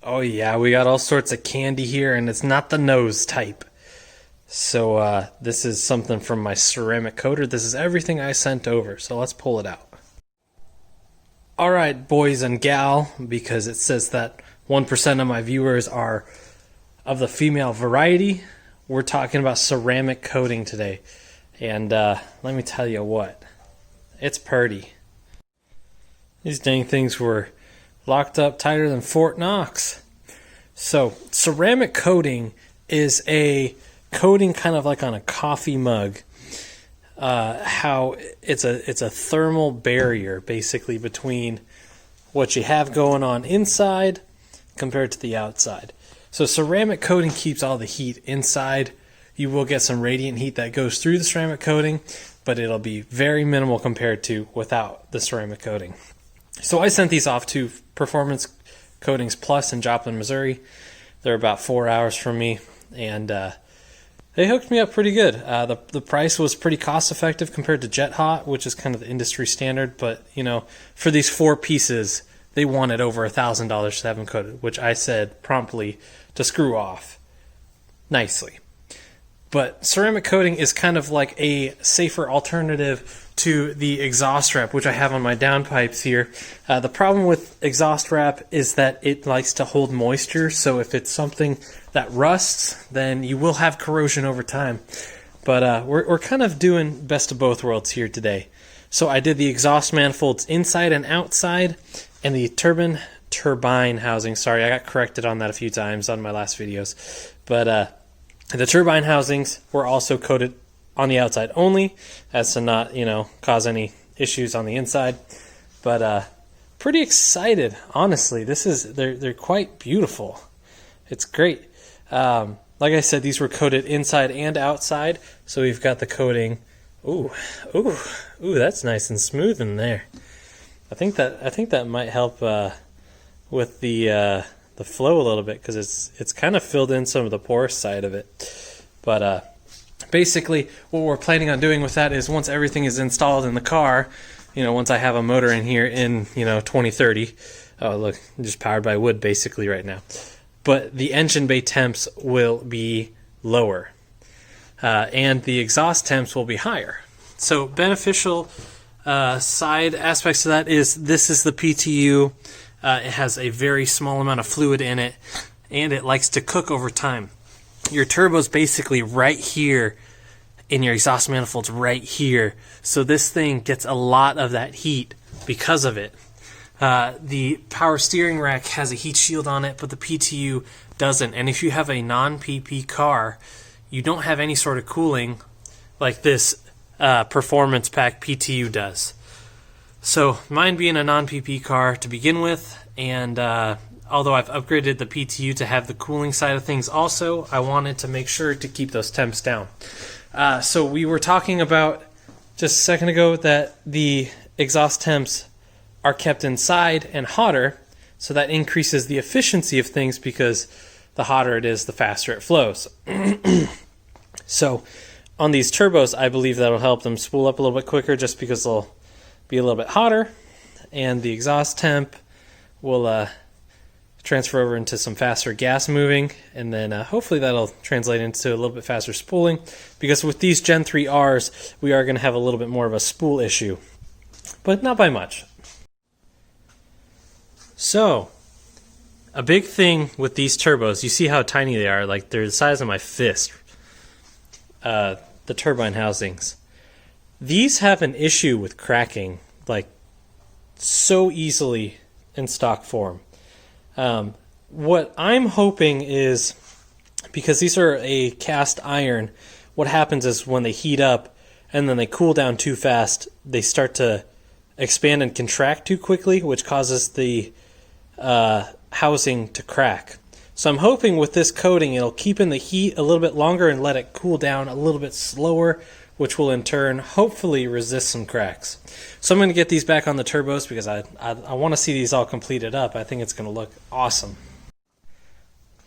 Oh yeah, we got all sorts of candy here, and it's not the nose type. So this is something from my ceramic coater. This is everything I sent over, so let's pull it out. Alright, boys and gal, because it says that 1% of my viewers are of the female variety, we're talking about ceramic coating today. And let me tell you what, it's purty. These dang things were locked up tighter than Fort Knox. So ceramic coating is a coating kind of like on a coffee mug. How it's a thermal barrier basically between what you have going on inside compared to the outside. So ceramic coating keeps all the heat inside. You will get some radiant heat that goes through the ceramic coating, but it'll be very minimal compared to without the ceramic coating. So I sent these off to Performance Coatings Plus in Joplin, Missouri. They're about 4 hours from me, and they hooked me up pretty good. The price was pretty cost effective compared to Jet Hot, which is kind of the industry standard, but you know, for these 4 pieces, they wanted over $1,000 to have them coated, which I said promptly to screw off nicely. But ceramic coating is kind of like a safer alternative to the exhaust wrap, which I have on my downpipes here. The problem with exhaust wrap is that it likes to hold moisture, so if it's something that rusts, then you will have corrosion over time. But we're kind of doing best of both worlds here today. So I did the exhaust manifolds inside and outside, and the turbine housing. Sorry, I got corrected on that a few times on my last videos. But the turbine housings were also coated on the outside only, as to not, cause any issues on the inside. But pretty excited, honestly. They're quite beautiful. It's great. Like I said, these were coated inside and outside, so we've got the coating. Ooh, that's nice and smooth in there. I think that might help with the flow a little bit, because it's kind of filled in some of the porous side of it. But basically what we're planning on doing with that is once everything is installed in the car, once I have a motor in here in 2030. Oh look, I'm just powered by wood basically right now. But the engine bay temps will be lower, and the exhaust temps will be higher. So beneficial side aspects to that is this is the PTU. It has a very small amount of fluid in it, and it likes to cook over time. Your turbo's basically right here, in your exhaust manifold's right here. So this thing gets a lot of that heat because of it. The power steering rack has a heat shield on it, but the PTU doesn't. And if you have a non-PP car, you don't have any sort of cooling like this Performance Pack PTU does. So mine being a non-PP car to begin with, and although I've upgraded the PTU to have the cooling side of things also, I wanted to make sure to keep those temps down. So we were talking about just a second ago that the exhaust temps are kept inside and hotter, so that increases the efficiency of things, because the hotter it is, the faster it flows. So on these turbos, I believe that'll help them spool up a little bit quicker, just because they'll be a little bit hotter, and the exhaust temp will transfer over into some faster gas moving, and then hopefully that'll translate into a little bit faster spooling, because with these Gen 3Rs, we are going to have a little bit more of a spool issue, but not by much. So, a big thing with these turbos, you see how tiny they are, like they're the size of my fist, the turbine housings. These have an issue with cracking, like so easily in stock form. What I'm hoping is, because these are a cast iron, what happens is when they heat up and then they cool down too fast, they start to expand and contract too quickly, which causes the housing to crack. So I'm hoping with this coating it'll keep in the heat a little bit longer and let it cool down a little bit slower, which will in turn hopefully resist some cracks. So I'm going to get these back on the turbos, because I want to see these all completed up. I think it's going to look awesome.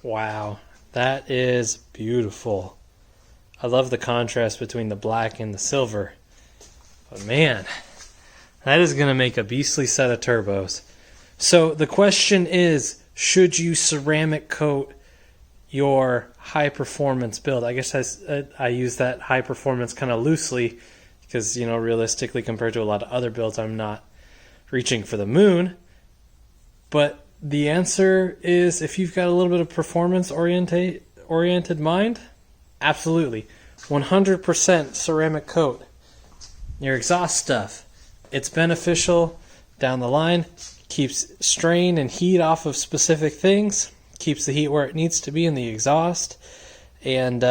Wow, that is beautiful. I love the contrast between the black and the silver. But man, that is going to make a beastly set of turbos. So the question is, should you ceramic coat your high performance build? I guess I use that high performance kind of loosely because, realistically compared to a lot of other builds, I'm not reaching for the moon. But the answer is, if you've got a little bit of performance oriented mind, absolutely. 100% ceramic coat your exhaust stuff. It's beneficial down the line, keeps strain and heat off of specific things, keeps the heat where it needs to be in the exhaust, and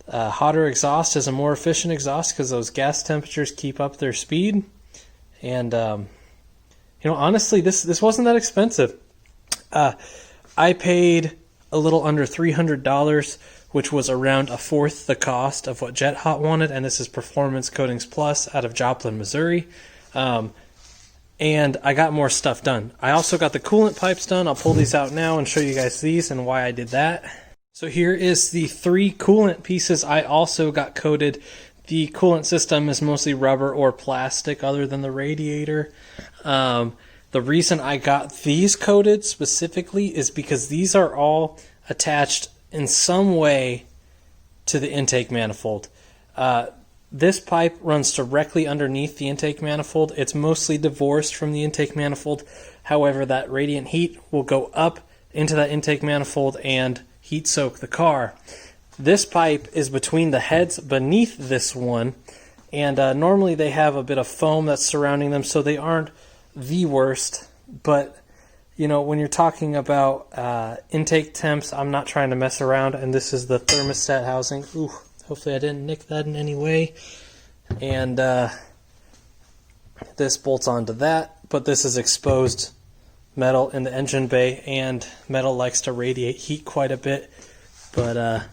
hotter exhaust is a more efficient exhaust because those gas temperatures keep up their speed. And honestly, this wasn't that expensive. I paid a little under $300, which was around a fourth the cost of what Jet Hot wanted, and this is Performance Coatings Plus out of Joplin, Missouri. And I got more stuff done. I also got the coolant pipes done. I'll pull these out now and show you guys these and why I did that. So here is the 3 coolant pieces I also got coated. The coolant system is mostly rubber or plastic other than the radiator. The reason I got these coated specifically is because these are all attached in some way to the intake manifold. This pipe runs directly underneath the intake manifold. It's mostly divorced from the intake manifold. However, that radiant heat will go up into that intake manifold and heat soak the car. This pipe is between the heads beneath this one, and normally they have a bit of foam that's surrounding them, so they aren't the worst. But when you're talking about intake temps, I'm not trying to mess around, and this is the thermostat housing. Ooh, hopefully I didn't nick that in any way. And this bolts onto that, but this is exposed metal in the engine bay, and metal likes to radiate heat quite a bit. But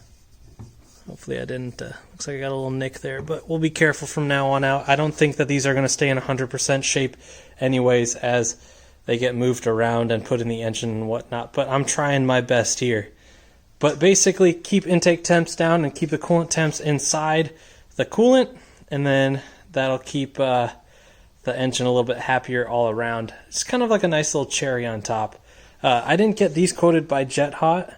hopefully I didn't, looks like I got a little nick there, but we'll be careful from now on out. I don't think that these are going to stay in 100% shape anyways as they get moved around and put in the engine and whatnot, but I'm trying my best here. But basically, keep intake temps down and keep the coolant temps inside the coolant, and then that'll keep the engine a little bit happier all around. It's kind of like a nice little cherry on top. I didn't get these coated by Jet Hot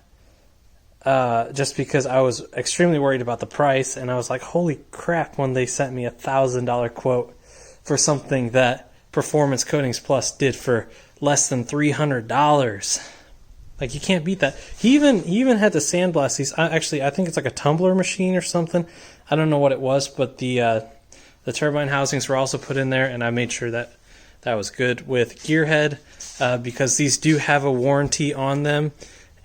just because I was extremely worried about the price, and I was like, holy crap, when they sent me $1,000 quote for something that Performance Coatings Plus did for less than $300. Like, you can't beat that. He even had to sandblast these. Actually, I think it's like a tumbler machine or something. I don't know what it was, but the turbine housings were also put in there, and I made sure that that was good with gearhead because these do have a warranty on them,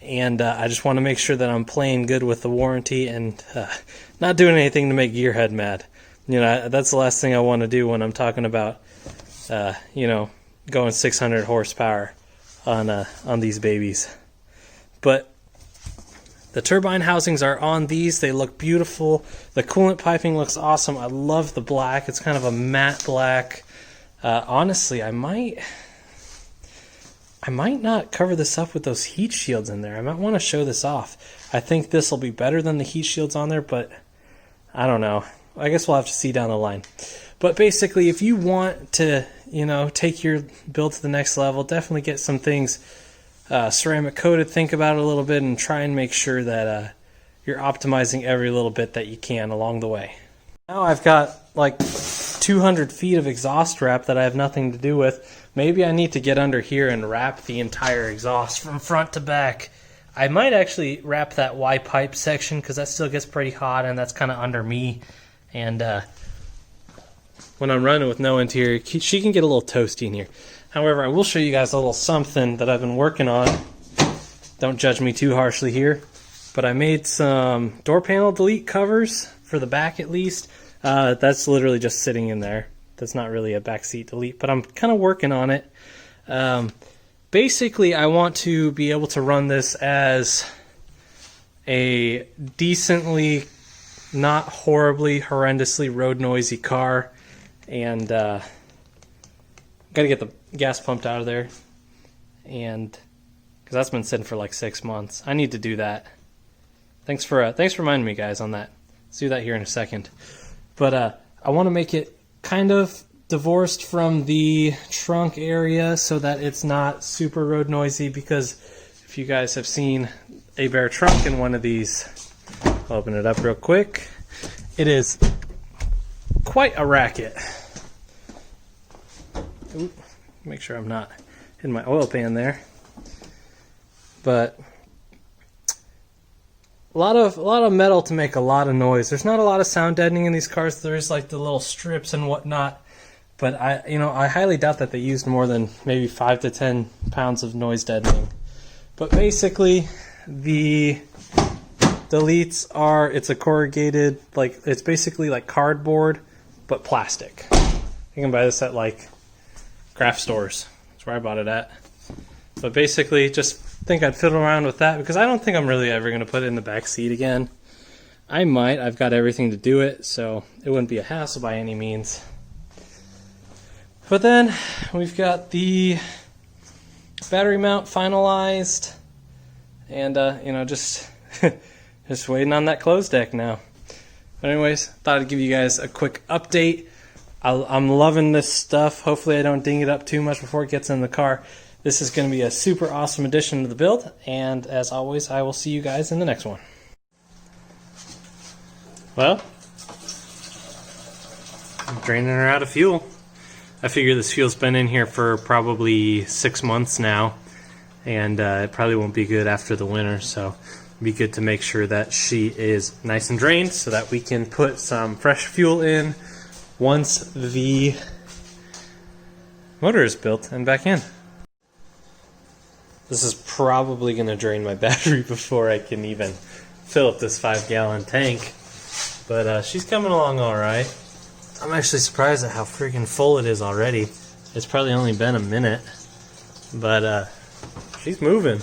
and I just want to make sure that I'm playing good with the warranty and not doing anything to make gearhead mad. That's the last thing I want to do when I'm talking about going 600 horsepower on these babies. But the turbine housings are on these. They look beautiful. The coolant piping looks awesome. I love the black. It's kind of a matte black. Honestly, I might not cover this up with those heat shields in there. I might want to show this off. I think this will be better than the heat shields on there, but I don't know. I guess we'll have to see down the line. But basically, if you want to, take your build to the next level, definitely get some things ceramic coated. Think about it a little bit and try and make sure that you're optimizing every little bit that you can along the way. Now I've got like 200 feet of exhaust wrap that I have nothing to do with. Maybe I need to get under here and wrap the entire exhaust from front to back. I might actually wrap that Y pipe section because that still gets pretty hot and that's kind of under me. And when I'm running with no interior, she can get a little toasty in here. However, I will show you guys a little something that I've been working on. Don't judge me too harshly here. But I made some door panel delete covers for the back at least. That's literally just sitting in there. That's not really a backseat delete, but I'm kind of working on it. Basically, I want to be able to run this as a decently, not horribly, horrendously road noisy car. And got to get the gas pumped out of there, and because that's been sitting for like 6 months. I need to do that. Thanks for reminding me, guys, on that. Let's do that here in a second. But I want to make it kind of divorced from the trunk area so that it's not super road noisy, because if you guys have seen a bare trunk in one of these, I'll open it up real quick. It is quite a racket. Ooh, make sure I'm not in my oil pan there. But a lot of metal to make a lot of noise. There's not a lot of sound deadening in these cars. There's like the little strips and whatnot. But I highly doubt that they used more than maybe 5 to 10 pounds of noise deadening. But basically, the deletes are, it's a corrugated, like, it's basically like cardboard, but plastic. You can buy this at like craft stores. That's where I bought it at. But basically, just think I'd fiddle around with that, because I don't think I'm really ever going to put it in the back seat again. I might. I've got everything to do it, so it wouldn't be a hassle by any means. But then we've got the battery mount finalized, and just just waiting on that close deck now. But anyways, thought I'd give you guys a quick update. I'm loving this stuff. Hopefully I don't ding it up too much before it gets in the car. This is going to be a super awesome addition to the build, and as always, I will see you guys in the next one. Well, I'm draining her out of fuel. I figure this fuel's been in here for probably 6 months now, and it probably won't be good after the winter, so it'd be good to make sure that she is nice and drained so that we can put some fresh fuel in once the motor is built and back in. This is probably going to drain my battery before I can even fill up this 5-gallon tank, but she's coming along all right. I'm actually surprised at how freaking full it is already. It's probably only been a minute, but she's moving.